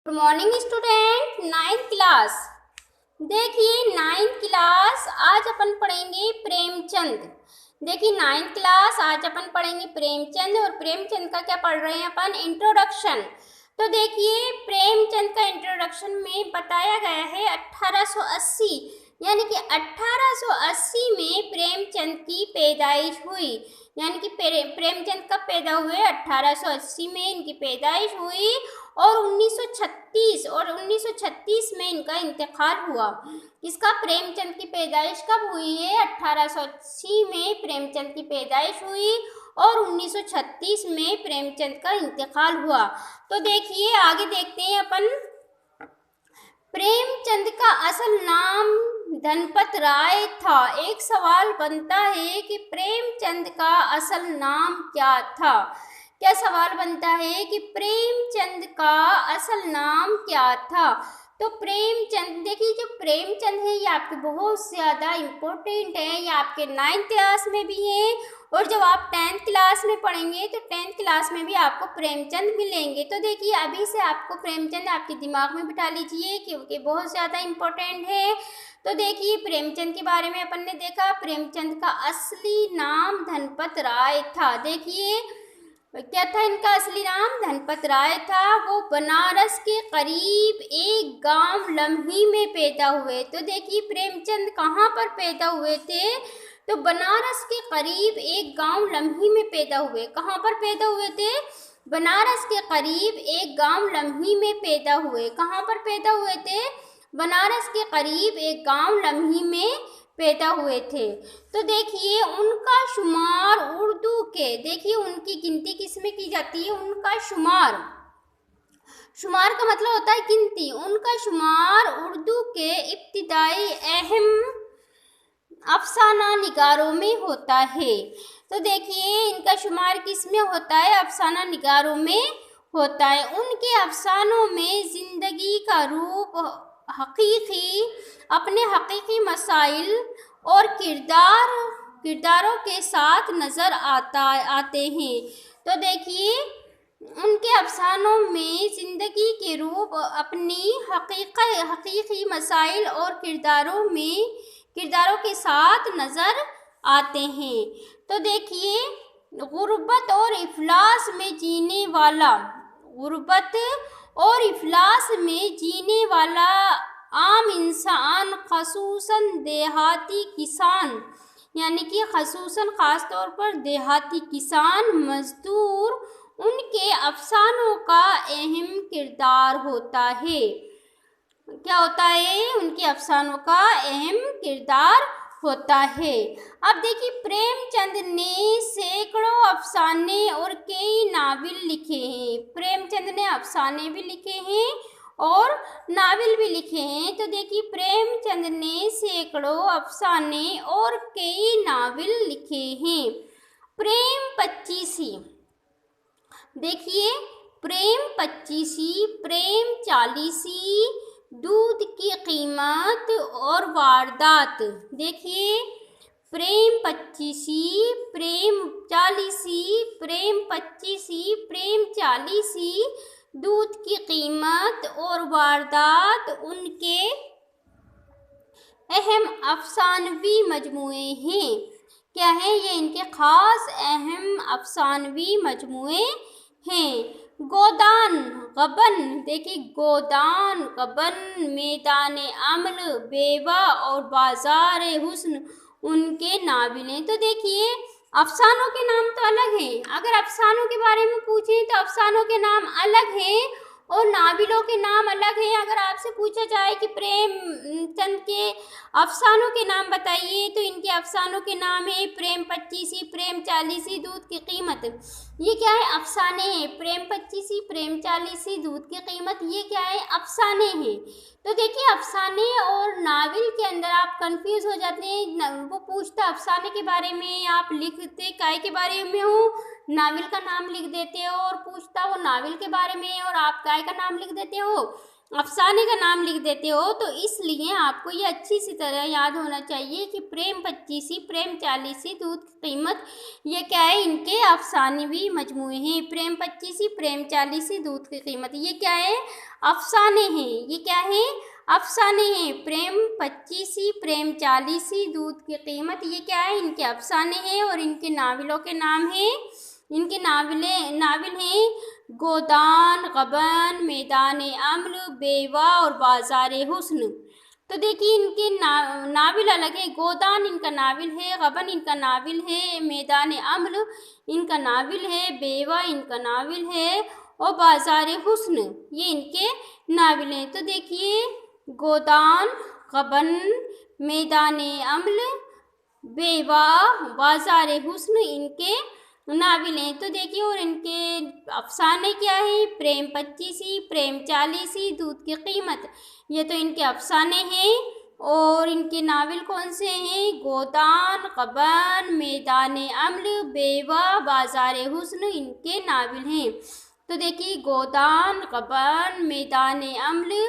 Good morning student, ninth class. देखिए ninth class आज अपन पढ़ेंगे प्रेमचंद। देखिए नाइन्थ क्लास आज अपन पढ़ेंगे प्रेमचंद। और प्रेमचंद का क्या पढ़ रहे हैं अपन? इंट्रोडक्शन। तो देखिए प्रेमचंद का इंट्रोडक्शन में बताया गया है 1880, यानी कि 1880 में प्रेमचंद की पैदाइश हुई। यानी कि प्रेमचंद कब पैदा हुए? 1880 में इनकी पैदाइश हुई और 1936 में इनका इंतकाल हुआ। इसका प्रेमचंद की पैदाइश कब हुई है? 1880 में प्रेमचंद की पैदाइश हुई और 1936 में प्रेमचंद का इंतकाल हुआ। तो देखिए आगे देखते हैं अपन। प्रेमचंद का असल नाम धनपत राय था। एक सवाल बनता है कि प्रेमचंद का असल नाम क्या था? क्या सवाल बनता है कि प्रेमचंद का असल नाम क्या था? तो प्रेमचंद, देखिए जो प्रेमचंद है ये आपके बहुत ज़्यादा इम्पोर्टेंट है। ये आपके 9th क्लास में भी है और जब आप 10th क्लास में पढ़ेंगे तो 10th क्लास में भी आपको प्रेमचंद मिलेंगे। तो देखिए अभी से आपको प्रेमचंद आपके दिमाग में बिठा लीजिए क्योंकि बहुत ज़्यादा इम्पोर्टेंट है। तो देखिए प्रेमचंद के बारे में अपन ने देखा। प्रेमचंद का असली नाम धनपत राय था। देखिए क्या था इनका असली नाम? धनपत राय था। वो बनारस के करीब एक गांव लम्ही में पैदा हुए। तो देखिए प्रेमचंद कहाँ पर पैदा हुए थे? तो बनारस के करीब एक गांव लम्ही में पैदा हुए। कहाँ पर पैदा हुए थे? बनारस के करीब एक गांव लम्ही में पैदा हुए। कहाँ पर पैदा हुए थे? बनारस के करीब एक गांव लम्ही में पैदा हुए थे। तो देखिए उनका शुमार उर्दू के, देखिए उनकी गिनती किस में की जाती है? उनका शुमार, शुमार का मतलब होता है गिनती। उनका शुमार उर्दू के इब्तिदाई अहम अफसाना निगारों में होता है। तो देखिए इनका शुमार किस में होता है? अफसाना निगारों में होता है। उनके अफसानों में जिंदगी का रूप हकीकी, अपने हकीकी मसाइल और किरदारों के साथ नज़र आते हैं। तो देखिए उनके अफसानों में ज़िंदगी के रूप अपनी हकीकी मसाइल और किरदारों के साथ नज़र आते हैं। तो देखिए गुर्बत और इफलास में जीने वाला आम इंसान, खसूसन देहाती किसान, यानी कि खसूसन ख़ास तौर पर देहाती किसान मजदूर, उनके अफसानों का अहम किरदार होता है। क्या होता है? उनके अफसानों का अहम किरदार होता है। अब देखिए प्रेमचंद ने सैकड़ों अफसाने और कई नावल लिखे हैं। प्रेमचंद ने अफसाने भी लिखे हैं और नावल भी लिखे हैं। तो देखिए प्रेमचंद ने सैकड़ों अफसाने और कई नावल लिखे हैं। प्रेम पच्चीसी, देखिए प्रेम पच्चीसी, प्रेम चालीसी, दूध की कीमत और वारदात। देखिए प्रेम पच्चीसी, प्रेम चालीसी, प्रेम पच्चीसी, प्रेम चालीसी, दूध की कीमत और वारदात उनके अहम अफसानवी मजमुए हैं। क्या है ये? इनके खास अहम अफसानवी मजमुए हैं। गोदान गबन, देखिए गोदान गबन, मैदान अमल, बेवा और बाजार हुस्न उनके नावलें। तो देखिए अफसानों के नाम तो अलग हैं। अगर अफसानों के बारे में पूछें तो अफसानों के नाम अलग हैं और नावलों के नाम अलग हैं। अगर आपसे पूछा जाए कि प्रेमचंद के अफसानों के नाम बताइए तो इनके अफसानों के नाम है प्रेम पच्चीसी, प्रेम चालीसी, दूध की कीमत। ये क्या है? अफसाने हैं। प्रेम पच्चीसी, प्रेम चालीसी, दूध की कीमत, ये क्या है? अफसाने हैं। तो देखिए अफसाने और नावल के अंदर आप कंफ्यूज हो जाते हैं। वो पूछता अफसाने के बारे में, आप लिखते काय के बारे में हो, नावल का नाम लिख देते हो, और पूछता वो नावल के बारे में और आप काय का नाम लिख देते हो। अफसाने का नाम लिख देते हो, तो इसलिए आपको ये अच्छी सी तरह याद होना चाहिए कि प्रेम 25 प्रेम 40 दूध की कीमत, ये क्या है, इनके अफसानवी मजमूए हैं। प्रेम 25 प्रेम 40 दूध की कीमत, ये क्या है, अफसाने हैं। ये क्या है, अफसाने हैं। प्रेम 25 प्रेम 40 दूध की कीमत, ये क्या है, इनके अफसाने हैं और इनके नाविलों के नाम हैं। इनके नाविल हैं गोदान, गबन, मैदान अम्ल, बेवा और बाजार हुस्न। तो देखिए इनके नाविल अलग है। गोदान इनका नाविल है, गबन इनका नाविल है, मैदान अम्ल इनका नाविल है, बेवा इनका नाविल है और बाजार हुस्न ये इनके नाविल हैं। तो देखिए गोदान, गबन, मैदान अम्ल, बेवा, बाजार हुस्न इनके नाविल हैं। तो देखिए और इनके अफसाने क्या है, प्रेम 25 प्रेम 40 दूध की कीमत, ये तो इनके अफसाने हैं। और इनके नाविल कौन से हैं, गोदान, गबन, मैदान अम्ल, बेवा, बाजार हुस्न इनके नाविल हैं। तो देखिए गोदान, गबन, मैदान अम्ल,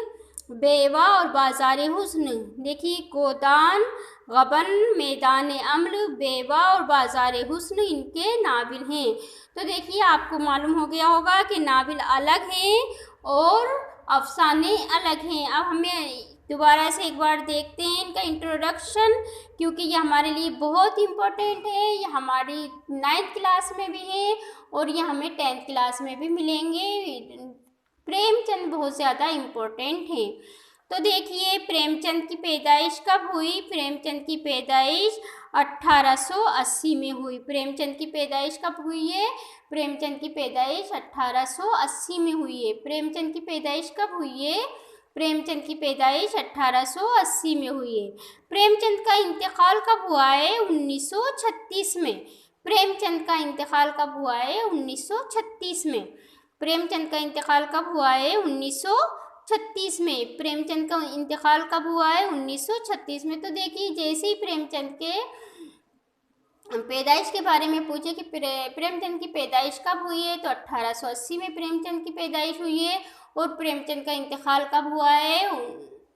बेवा और बाजार हुस्न। देखिए गोदान, गबन, मैदान अम्ल, बेवा और बाजार हुस्न इनके नाविल हैं। तो देखिए आपको मालूम हो गया होगा कि नाविल अलग हैं और अफसाने अलग हैं। अब हमें दोबारा से एक बार देखते हैं इनका इंट्रोडक्शन, क्योंकि ये हमारे लिए बहुत इम्पोर्टेंट है। ये हमारी 9th क्लास में भी है और ये हमें 10th क्लास में भी मिलेंगे। प्रेमचंद बहुत ज़्यादा इम्पोर्टेंट हैं। तो देखिए प्रेमचंद की पैदाइश कब हुई, प्रेमचंद की पैदाइश 1880 में हुई। प्रेमचंद की पैदाइश कब हुई है, प्रेमचंद की पैदाइश 1880 में हुई है। प्रेमचंद की पैदाइश कब हुई है, प्रेमचंद की पैदाइश 1880 में हुई है। प्रेमचंद का इंतकाल कब हुआ है, 1936 में। प्रेमचंद का इंतकाल कब हुआ है, 1936 में। प्रेमचंद का इंतकाल कब हुआ है, 1936 में। प्रेमचंद का इंतकाल कब हुआ है, 1936 में। तो देखिए जैसे ही प्रेमचंद के पैदाइश के बारे में पूछे कि प्रेमचंद की पैदाइश कब हुई है, तो 1880 में प्रेमचंद की पैदाइश हुई है। और प्रेमचंद का इंतकाल कब हुआ है,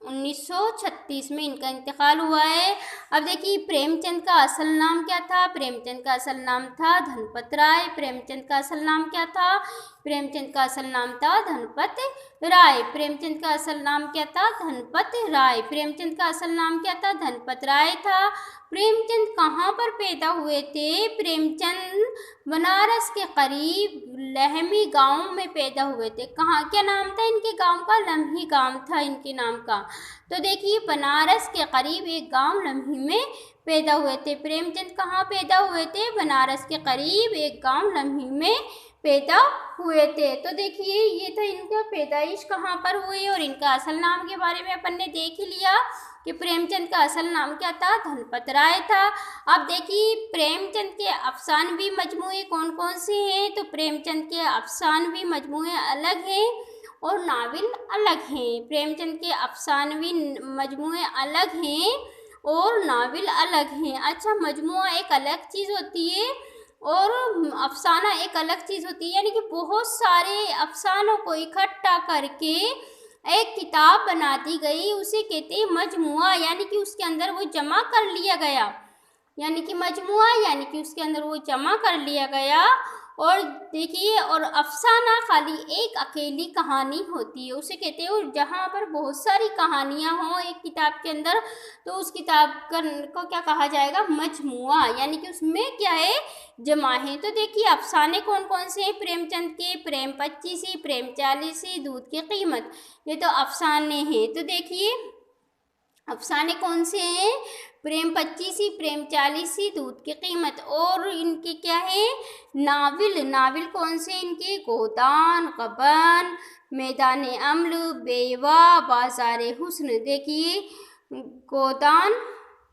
1936 में इनका इंतकाल हुआ है। अब देखिए प्रेमचंद का असल नाम क्या था, प्रेमचंद का असल नाम था धनपत राय। प्रेमचंद का असल नाम क्या था, प्रेमचंद का असल नाम था धनपत राय। प्रेमचंद का असल नाम क्या था, धनपत राय। प्रेमचंद का असल नाम क्या था, धनपत राय था। प्रेमचंद कहाँ पर पैदा हुए थे, प्रेमचंद बनारस के करीब लहमी गांव में पैदा हुए थे। कहाँ, क्या नाम था इनके गांव का, लम्ही गांव था इनके नाम का। तो देखिए बनारस के करीब एक गांव लम्ही में पैदा हुए थे। प्रेमचंद कहाँ पैदा हुए थे, बनारस के करीब एक गांव लम्ही में पैदा हुए थे। तो देखिए ये तो इनका पैदाइश कहाँ पर हुई और इनका असल नाम के बारे में अपन ने देख ही लिया कि प्रेमचंद का असल नाम क्या था, धनपत राय था। अब देखिए प्रेमचंद के अफसानवी मजमूए कौन कौन से हैं, तो प्रेमचंद के अफसानवी मजमूए अलग हैं और नाविल अलग हैं। प्रेमचंद के अफसानवी मजमूए अलग हैं और नाविल अलग हैं। अच्छा, मजमुआ एक अलग चीज़ होती है और अफसाना एक अलग चीज़ होती है, यानी कि बहुत सारे अफसानों को इकट्ठा करके एक किताब बना दी गई, उसे कहते हैं मजमुआ, यानी कि उसके अंदर वो जमा कर लिया गया, यानी कि मजमुआ यानी कि उसके अंदर वो जमा कर लिया गया। और देखिए और अफसाना खाली एक अकेली कहानी होती है, उसे कहते हैं। और जहाँ पर बहुत सारी कहानियाँ हों एक किताब के अंदर, तो उस किताब को क्या कहा जाएगा, मजमुआ, यानी कि उसमें क्या है, जमा है। तो देखिए अफसाने कौन कौन से हैं प्रेमचंद के, प्रेम 25 प्रेम 40 दूध की कीमत, ये तो अफसाने हैं। तो देखिए अफसाने कौन से हैं, प्रेम 25 प्रेम 40 दूध की कीमत। और इनके क्या है, नाविल, नाविल कौन से इनके, गोदान, गबन, मैदान अम्ल, बेवा, बाजार हुस्न। देखिए गोदान,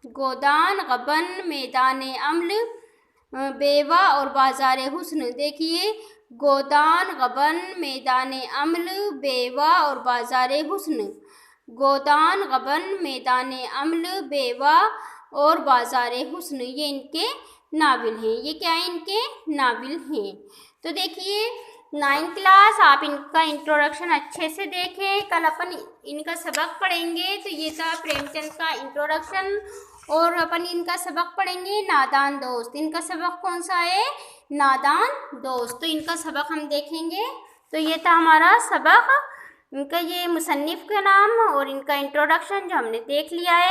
गोदान, गबन, मैदान अम्ल, बेवा और बाजार हुस्न। देखिए गोदान, गबन, मैदान अम्ल, बेवा और बाजार हुस्न। गोदान, गबन, मैदान अम्ल, बेवा और बाजार हुस्न, ये इनके नाविल हैं। ये क्या है, इनके नाविल हैं। तो देखिए 9th क्लास, आप इनका इंट्रोडक्शन अच्छे से देखें। कल अपन इनका सबक पढ़ेंगे। तो ये था प्रेमचंद का इंट्रोडक्शन, और अपन इनका सबक पढ़ेंगे नादान दोस्त। इनका सबक कौन सा है? नादान दोस्त। तो इनका सबक हम देखेंगे। तो ये था हमारा सबक, इनका ये मुसन्निफ का नाम और इनका इंट्रोडक्शन जो हमने देख लिया है।